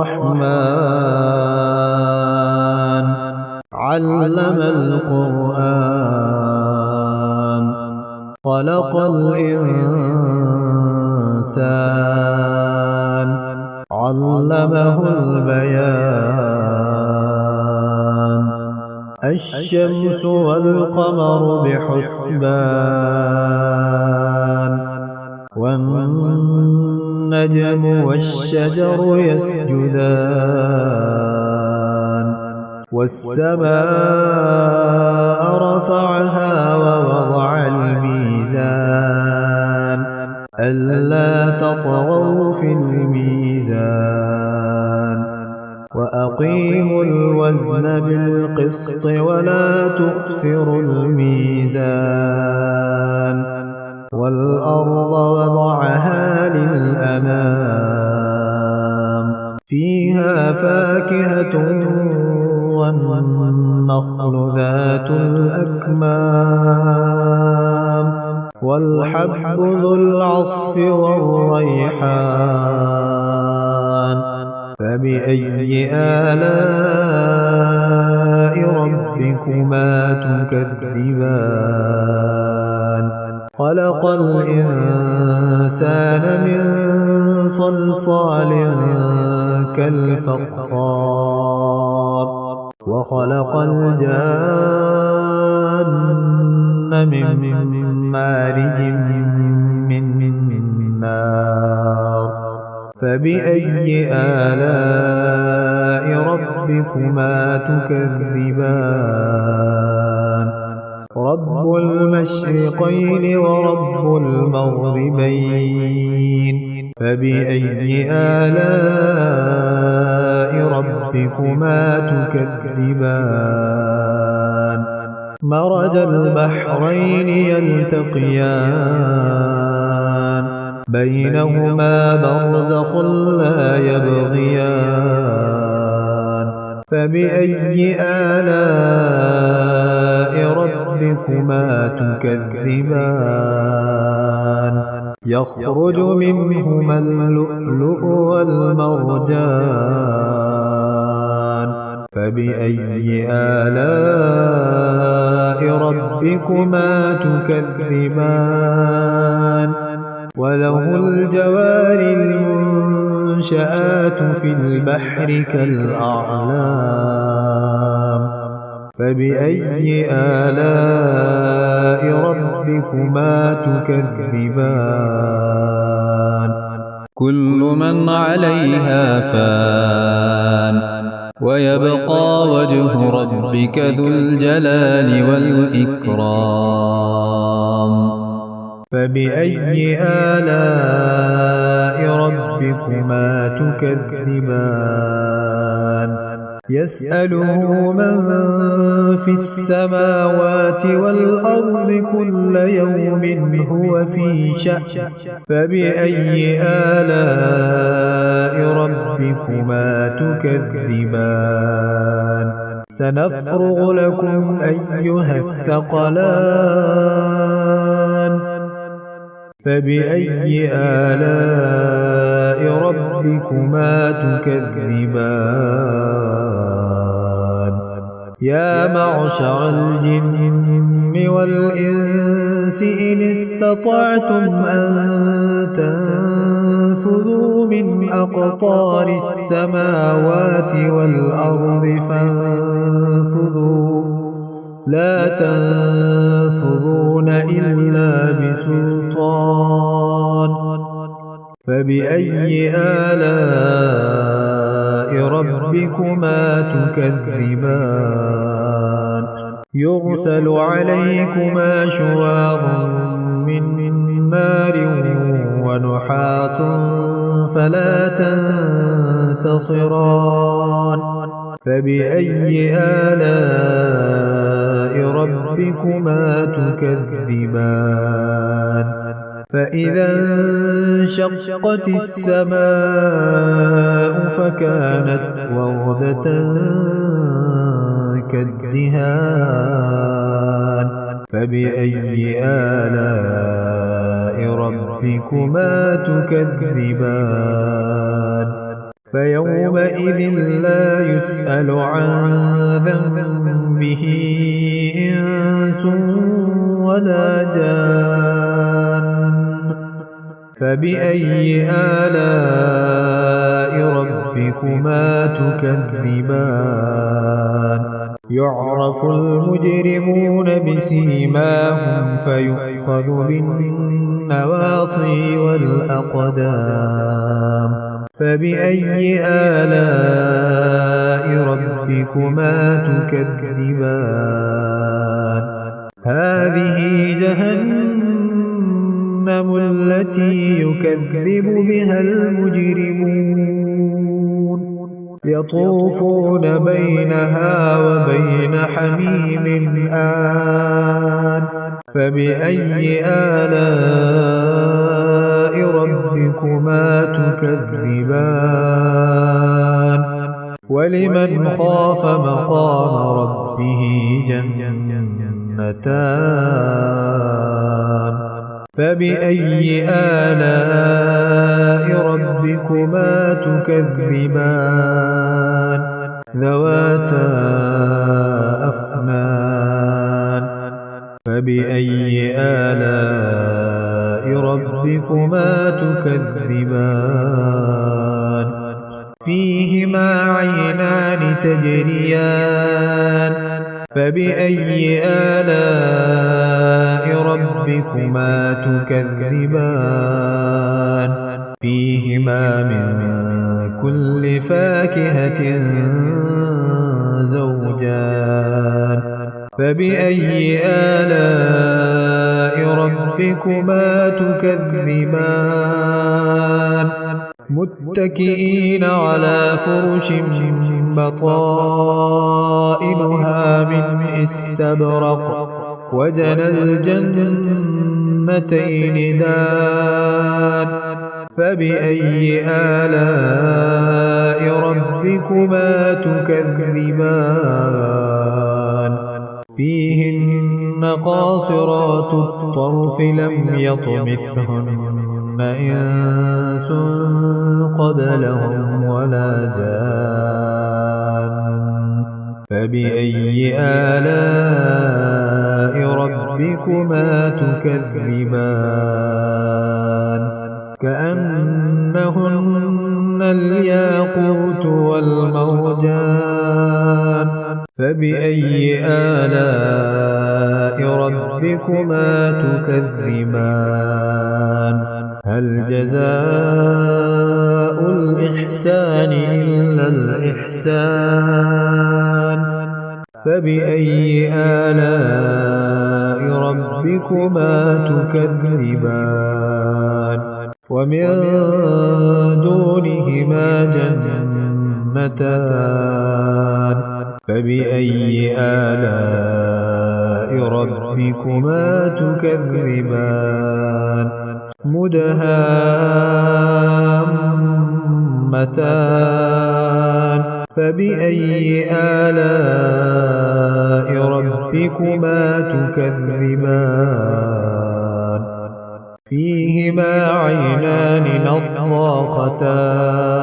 الرحمن علم القرآن خلق الإنسان علمه البيان الشمس والقمر بحسبان والنجم والشجر يسجدان والسماء رفعها ووضع الميزان ألا تطغوا في الميزان وأقيموا الوزن بالقسط ولا تخسروا الميزان والأرض وضعها للأنام فيها فاكهة والنخل ذات الأكمام والحب ذو العصف والريحان فبأي آلاء ربكما تكذبان خلق الإنسان من صلصال كالفخار وخلق الجان من مارج من نار فبأي آلاء ربكما تكذبان رب المشرقين ورب المغربين فبأي آلاء ربكما تكذبان مرج البحرين يلتقيان بينهما برزخ لا يبغيان فبأي آلاء ربكما تكذبان يخرج منهما اللؤلؤ والمرجان فبأي آلاء ربكما تكذبان وله الجوار المنشآت في البحر كالأعلام فبأي آلاء ربكما تكذبان كل من عليها فان ويبقى وجه ربك ذو الجلال والإكرام فبأي آلاء ربكما تكذبان يسأله من في السماوات والأرض كل يوم هو في شأن فبأي آلاء ربكما تكذبان سنفرغ لكم أيها الثقلان فبأي آلاء ربكما تكذبان يا معشر الجن والإنس إن استطعتم أن تنفذوا من أقطار السماوات والأرض فانفذوا لا تنفذون إلا بسلطان فبأي آلاء ربكما تكذبان يرسل عليكما شواظ من نار ونحاس فلا تنتصران فبأي آلاء ربكما تكذبان فإذا انشقت السماء فكانت وردة كالدهان فبأي آلاء ربكما تكذبان فيومئذ لا يسأل عن ذنبه إنس ولا جان فبأي آلاء ربكما تكذبان يعرف المجرمون بسيماهم فيؤخذ بالنواصي والأقدام فبأي آلاء ربكما تكذبان هذه جهنم التي يكذب بها المجرمون يطوفون بينها وبين حميم آن فبأي آلاء ربكما تكذبان ولمن خاف مقام ربه جنتان فبأي آلاء ربكما تكذبان ذواتا أفنان فبأي آلاء ربكما تكذبان فيهما عينان تجريان فبأي آلاء ربكما تكذبان فيهما من كل فاكهة زوجان فبأي آلاء ربكما تكذبان متكئين على فرش بطائنها من استبرق وجنى الجنتين دان فبأي آلاء ربكما تكذبان فيهن قاصرات الطرف لم يطمثهن إنس قبلهم ولا جان فبأي آلاء ربكما تكذبان كأنهن الياقوت والمرجان فبأي آلاء ربكما تكذبان هل جزاء الإحسان إلا الإحسان فبأي آلاء ربكما تكذبان ومن دونهما جنتان فبأي آلاء ربكما تكذبان مدهامتان فبأي آلاء ربكما تكذبان فيهما عينان نضاختان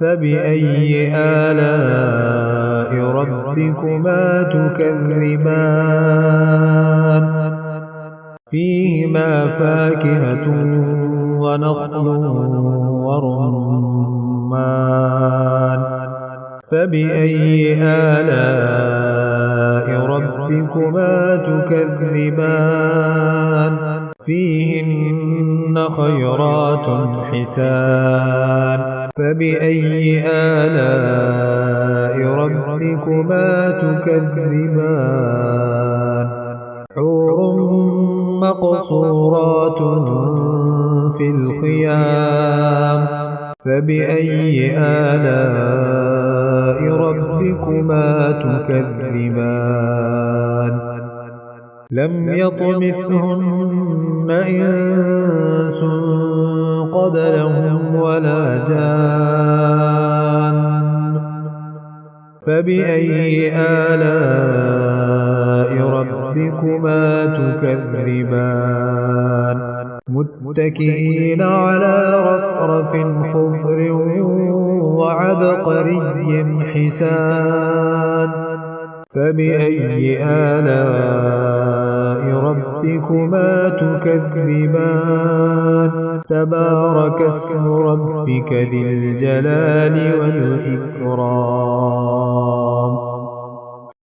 فبأي آلاء ربكما تكذبان فيهما فاكهة ونخل ورمان فبأي آلاء ربكما تكذبان فيهن خيرات حسان فبأي آلاء ربكما تكذبان حور مقصورات في الخيام فبأي آلاء ربكما تكذبان لم يطمثهن إنس قبلهم ولا جان فبأي آلاء ربكما تكذبان متكئين على رفرف خضر وعبقري حسان فبأي آلاء ربكما تكذبان تبارك اسم ربك ذي الجلال والإكرام